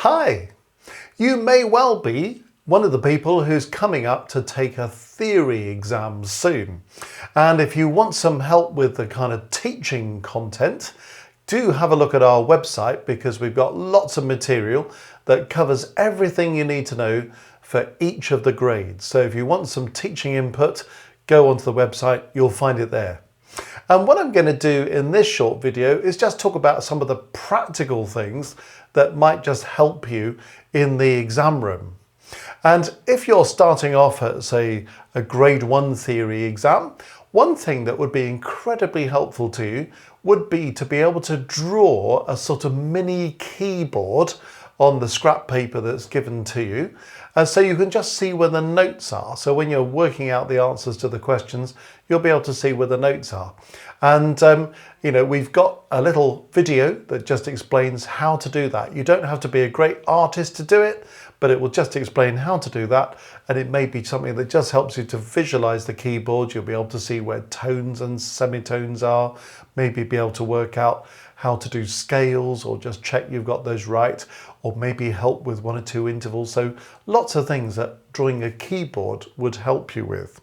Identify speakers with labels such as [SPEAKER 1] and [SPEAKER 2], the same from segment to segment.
[SPEAKER 1] Hi! You may well be one of the people who's coming up to take a theory exam soon. And if you want some help with the kind of teaching content, do have a look at our website because we've got lots of material that covers everything you need to know for each of the grades. So if you want some teaching input, go onto the website, you'll find it there. And what I'm going to do in this short video is just talk about some of the practical things that might just help you in the exam room. And if you're starting off at, say, a grade 1 theory exam, one thing that would be incredibly helpful to you would be to be able to draw a sort of mini keyboard on the scrap paper that's given to you, so you can just see where the notes are. So when you're working out the answers to the questions, you'll be able to see where the notes are. And we've got a little video that just explains how to do that. You don't have to be a great artist to do it, but it will just explain how to do that. And it may be something that just helps you to visualize the keyboard. You'll be able to see where tones and semitones are, maybe be able to work out how to do scales or just check you've got those right, or maybe help with 1 or 2 intervals. So lots of things that drawing a keyboard would help you with.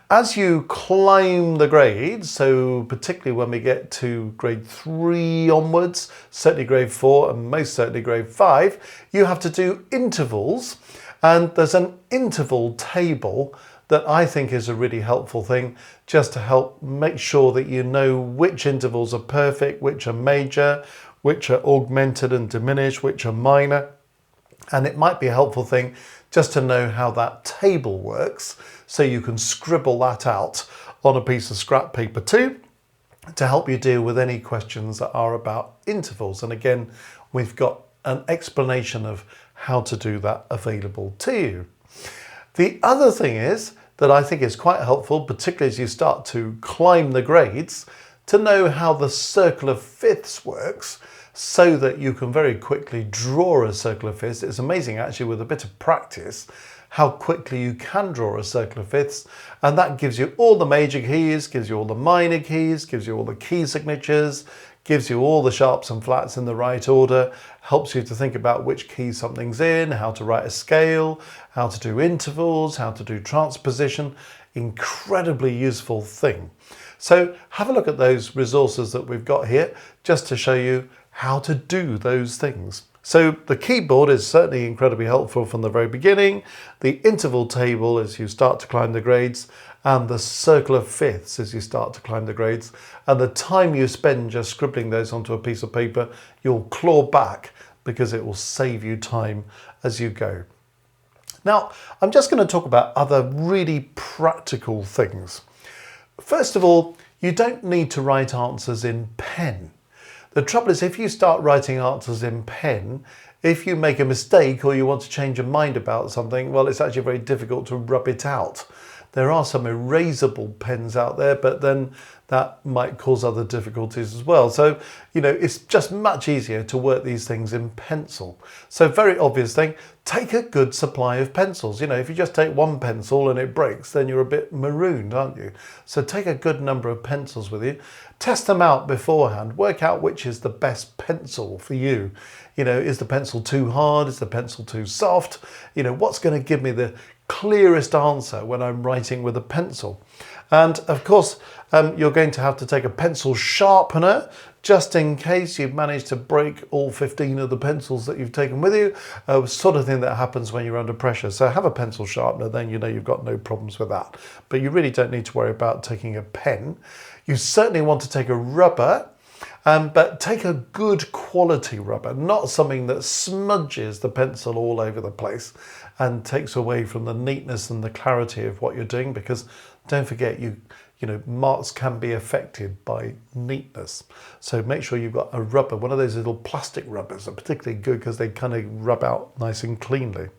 [SPEAKER 1] As you climb the grades, so particularly when we get to grade 3 onwards, certainly grade 4 and most certainly grade 5, you have to do intervals, and there's an interval table that I think is a really helpful thing just to help make sure that you know which intervals are perfect, which are major, which are augmented and diminished, which are minor. And it might be a helpful thing just to know how that table works, so you can scribble that out on a piece of scrap paper too, to help you deal with any questions that are about intervals. And again, we've got an explanation of how to do that available to you. The other thing is that I think is quite helpful, particularly as you start to climb the grades, to know how the circle of fifths works, so that you can very quickly draw a circle of fifths. It's amazing actually with a bit of practice how quickly you can draw a circle of fifths, and that gives you all the major keys, gives you all the minor keys, gives you all the key signatures, gives you all the sharps and flats in the right order, helps you to think about which key something's in, how to write a scale, how to do intervals, how to do transposition. Incredibly useful thing. So have a look at those resources that we've got here just to show you how to do those things. So the keyboard is certainly incredibly helpful from the very beginning, the interval table as you start to climb the grades, and the circle of fifths as you start to climb the grades. And the time you spend just scribbling those onto a piece of paper, you'll claw back because it will save you time as you go. Now, I'm just going to talk about other really practical things. First of all, you don't need to write answers in pen. The trouble is, if you start writing answers in pen, if you make a mistake or you want to change your mind about something, well, it's actually very difficult to rub it out. There are some erasable pens out there, but then that might cause other difficulties as well. So, it's just much easier to work these things in pencil. So very obvious thing, take a good supply of pencils. If you just take one pencil and it breaks, then you're a bit marooned, aren't you? So take a good number of pencils with you. Test them out beforehand. Work out which is the best pencil for you. Is the pencil too hard? Is the pencil too soft? What's going to give me the clearest answer when I'm writing with a pencil? And of course, you're going to have to take a pencil sharpener just in case you've managed to break all 15 of the pencils that you've taken with you, sort of thing that happens when you're under pressure. So have a pencil sharpener, then you've got no problems with that. But you really don't need to worry about taking a pen. You certainly want to take a rubber, but take a good quality rubber, not something that smudges the pencil all over the place and takes away from the neatness and the clarity of what you're doing, because don't forget, marks can be affected by neatness. So make sure you've got a rubber, one of those little plastic rubbers are particularly good because they kind of rub out nice and cleanly.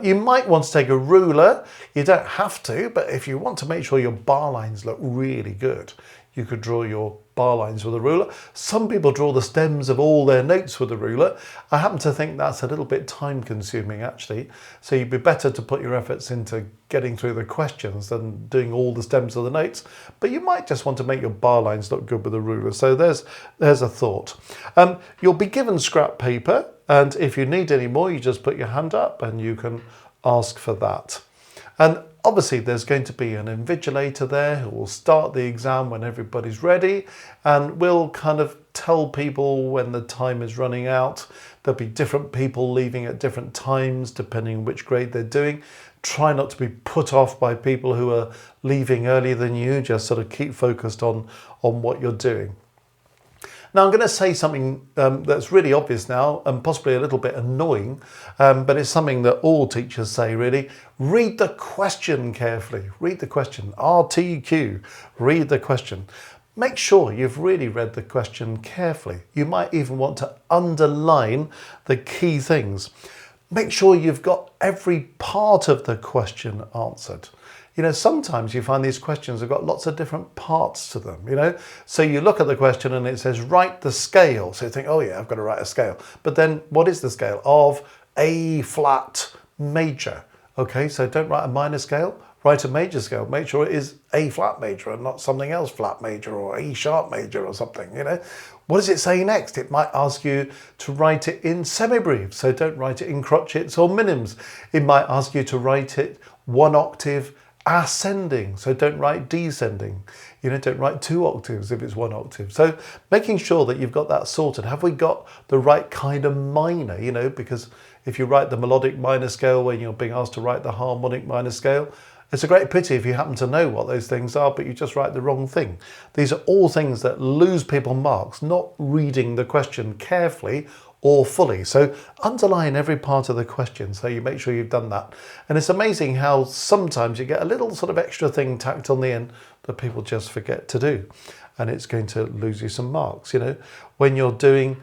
[SPEAKER 1] You might want to take a ruler. You don't have to, but if you want to make sure your bar lines look really good, You could draw your bar lines with a ruler. Some people draw the stems of all their notes with a ruler. I happen to think that's a little bit time consuming actually. So you'd be better to put your efforts into getting through the questions than doing all the stems of the notes. But you might just want to make your bar lines look good with a ruler. So there's a thought. You'll be given scrap paper, and if you need any more, you just put your hand up and you can ask for that. And obviously there's going to be an invigilator there who will start the exam when everybody's ready, and will kind of tell people when the time is running out. There'll be different people leaving at different times depending on which grade they're doing. Try not to be put off by people who are leaving earlier than you. Just sort of keep focused on what you're doing. Now I'm going to say something that's really obvious now and possibly a little bit annoying, but it's something that all teachers say really. Read the question carefully. Read the question. RTQ. Read the question. Make sure you've really read the question carefully. You might even want to underline the key things. Make sure you've got every part of the question answered. You know, sometimes you find these questions have got lots of different parts to them, you know. So you look at the question and it says, write the scale. So you think, oh yeah, I've got to write a scale. But then what is the scale? Of A flat major. Okay, so don't write a minor scale, write a major scale. Make sure it is A flat major and not something else flat major or E sharp major or something, you know. What does it say next? It might ask you to write it in semibreve. So don't write it in crotchets or minims. It might ask you to write it one octave ascending, so don't write descending. You know, don't write 2 octaves if it's 1 octave. So making sure that you've got that sorted. Have we got the right kind of minor? You know, because if you write the melodic minor scale when you're being asked to write the harmonic minor scale, it's a great pity if you happen to know what those things are, but you just write the wrong thing. These are all things that lose people marks, not reading the question carefully or fully. So underline every part of the question so you make sure you've done that. And it's amazing how sometimes you get a little sort of extra thing tacked on the end that people just forget to do, and it's going to lose you some marks. You know, when you're doing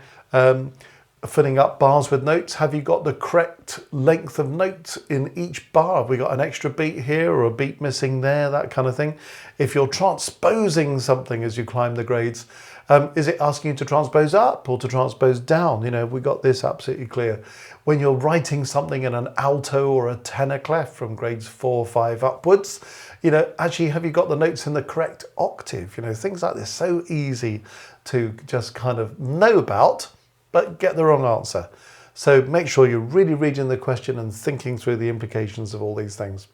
[SPEAKER 1] filling up bars with notes, have you got the correct length of notes in each bar? Have we got an extra beat here or a beat missing there, that kind of thing? If you're transposing something as you climb the grades, is it asking you to transpose up or to transpose down? You know, we got this absolutely clear. When you're writing something in an alto or a tenor clef from grades 4, 5 upwards, you know, actually, have you got the notes in the correct octave? You know, things like this, so easy to just kind of know about, but get the wrong answer. So make sure you're really reading the question and thinking through the implications of all these things.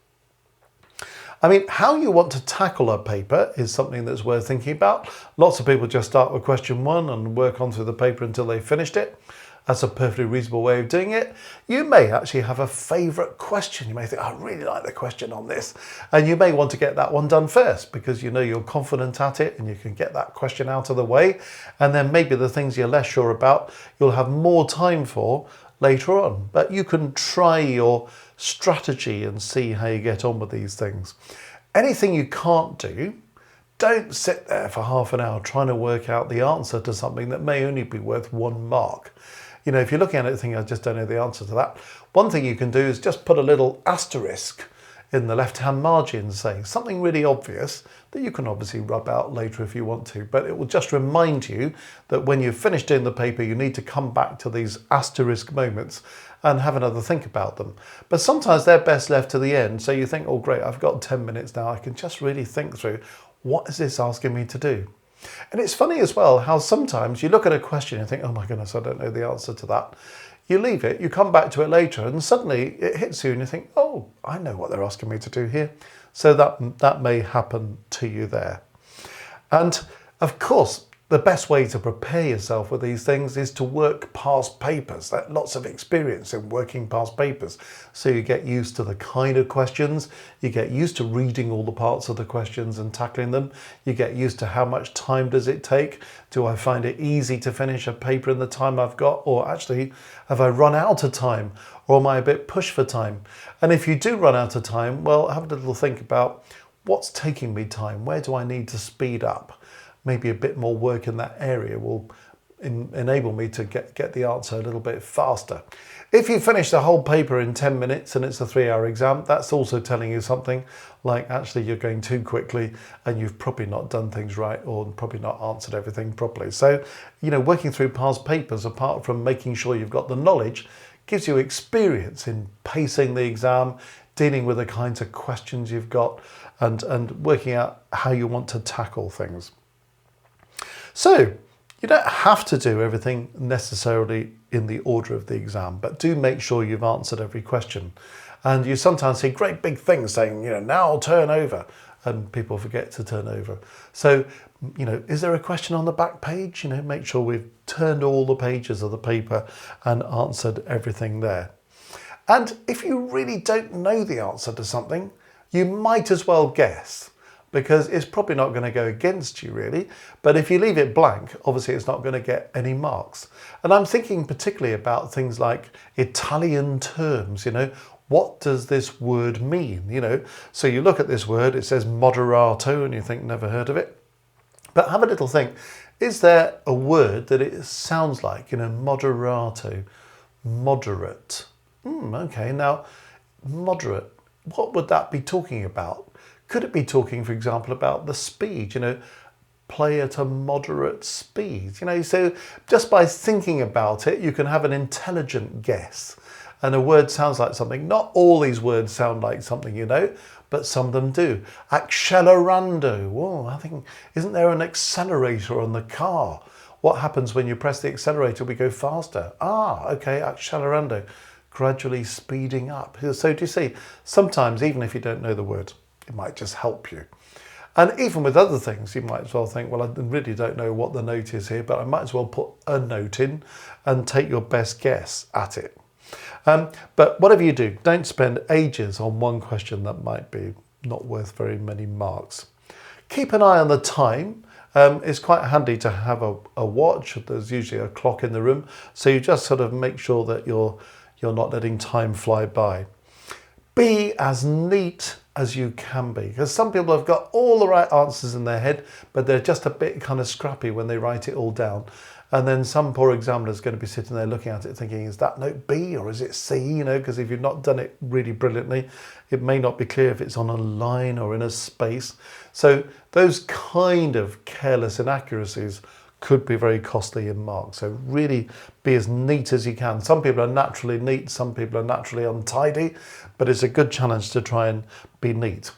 [SPEAKER 1] I mean, how you want to tackle a paper is something that's worth thinking about. Lots of people just start with question 1 and work on through the paper until they've finished it. That's a perfectly reasonable way of doing it. You may actually have a favourite question. You may think, I really like the question on this. And you may want to get that one done first because you know you're confident at it and you can get that question out of the way. And then maybe the things you're less sure about, you'll have more time for later on. But you can try your strategy and see how you get on with these things. Anything you can't do, don't sit there for half an hour trying to work out the answer to something that may only be worth 1 mark. You know, if you're looking at it thinking, I just don't know the answer to that, one thing you can do is just put a little asterisk in the left-hand margin saying something really obvious that you can obviously rub out later if you want to, but it will just remind you that when you've finished doing the paper, you need to come back to these asterisk moments and have another think about them. But sometimes they're best left to the end. So you think, oh great, I've got 10 minutes now. I can just really think through, what is this asking me to do? And it's funny as well how sometimes you look at a question and think, oh my goodness, I don't know the answer to that. You leave it, you come back to it later and suddenly it hits you and you think, oh, I know what they're asking me to do here. So that may happen to you there. And of course, the best way to prepare yourself with these things is to work past papers. Lots of experience in working past papers. So you get used to the kind of questions, you get used to reading all the parts of the questions and tackling them. You get used to how much time does it take. Do I find it easy to finish a paper in the time I've got? Or actually, have I run out of time? Or am I a bit pushed for time? And if you do run out of time, well, have a little think about what's taking me time? Where do I need to speed up? Maybe a bit more work in that area will enable me to get the answer a little bit faster. If you finish the whole paper in 10 minutes and it's a 3-hour exam, that's also telling you something like actually you're going too quickly and you've probably not done things right or probably not answered everything properly. So, working through past papers, apart from making sure you've got the knowledge, gives you experience in pacing the exam, dealing with the kinds of questions you've got and working out how you want to tackle things. So, you don't have to do everything necessarily in the order of the exam, but do make sure you've answered every question. And you sometimes see great big things saying, now turn over, and people forget to turn over. So, is there a question on the back page? Make sure we've turned all the pages of the paper and answered everything there. And if you really don't know the answer to something, you might as well guess, because it's probably not going to go against you really. But if you leave it blank, obviously it's not going to get any marks. And I'm thinking particularly about things like Italian terms, what does this word mean? So you look at this word, it says moderato, and you think, never heard of it. But have a little think, is there a word that it sounds like, moderato, moderate? Okay, now moderate, what would that be talking about? Could it be talking, for example, about the speed, play at a moderate speed? So just by thinking about it, you can have an intelligent guess. And a word sounds like something. Not all these words sound like something, but some of them do. Accelerando. Whoa, I think, isn't there an accelerator on the car? What happens when you press the accelerator? We go faster. Okay, accelerando. Gradually speeding up. So do you see, sometimes even if you don't know the word, it might just help you. And even with other things, you might as well think, well, I really don't know what the note is here, but I might as well put a note in and take your best guess at it. But whatever you do, don't spend ages on one question that might be not worth very many marks. Keep an eye on the time. It's quite handy to have a watch. There's usually a clock in the room. So you just sort of make sure that you're not letting time fly by. Be as neat as you can be, because some people have got all the right answers in their head, but they're just a bit kind of scrappy when they write it all down. And then some poor examiner is going to be sitting there looking at it thinking, is that note B or is it C? Because if you've not done it really brilliantly, it may not be clear if it's on a line or in a space. So those kind of careless inaccuracies could be very costly in marks. So really be as neat as you can. Some people are naturally neat, some people are naturally untidy, but it's a good challenge to try and be neat.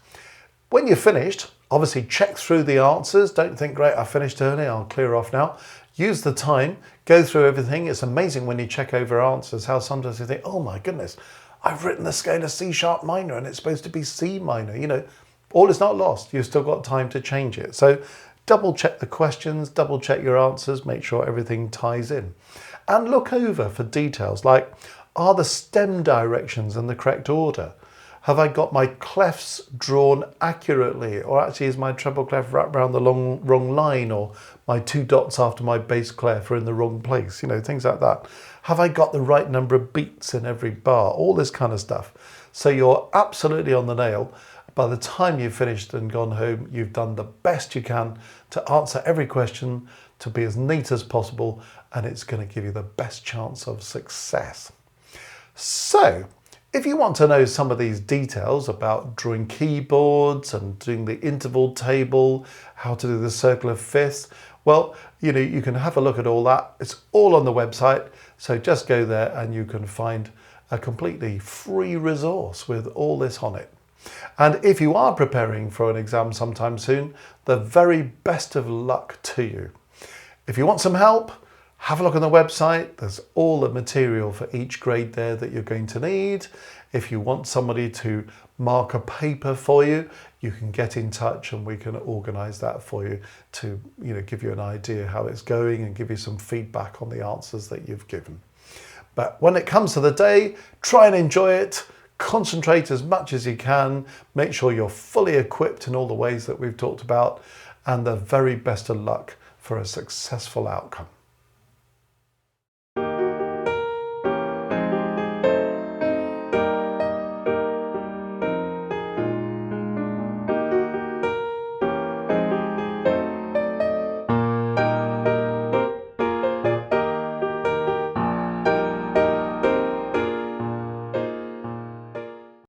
[SPEAKER 1] When you're finished, obviously check through the answers. Don't think, great, I finished early, I'll clear off now. Use the time, go through everything. It's amazing when you check over answers, how sometimes you think, oh my goodness, I've written the scale of C sharp minor and it's supposed to be C minor. All is not lost. You've still got time to change it. So double check the questions, double check your answers, make sure everything ties in. And look over for details like, are the stem directions in the correct order? Have I got my clefs drawn accurately? Or actually is my treble clef wrapped around the wrong line? Or my 2 dots after my bass clef are in the wrong place? Things like that. Have I got the right number of beats in every bar? All this kind of stuff. So you're absolutely on the nail. By the time you've finished and gone home, you've done the best you can to answer every question, to be as neat as possible, and it's going to give you the best chance of success. So, if you want to know some of these details about drawing keyboards and doing the interval table, how to do the circle of fifths, well, you can have a look at all that. It's all on the website, so just go there and you can find a completely free resource with all this on it. And if you are preparing for an exam sometime soon, the very best of luck to you. If you want some help, have a look on the website. There's all the material for each grade there that you're going to need. If you want somebody to mark a paper for you, you can get in touch and we can organise that for you to give you an idea how it's going and give you some feedback on the answers that you've given. But when it comes to the day, try and enjoy it. Concentrate as much as you can. Make sure you're fully equipped in all the ways that we've talked about, and the very best of luck for a successful outcome.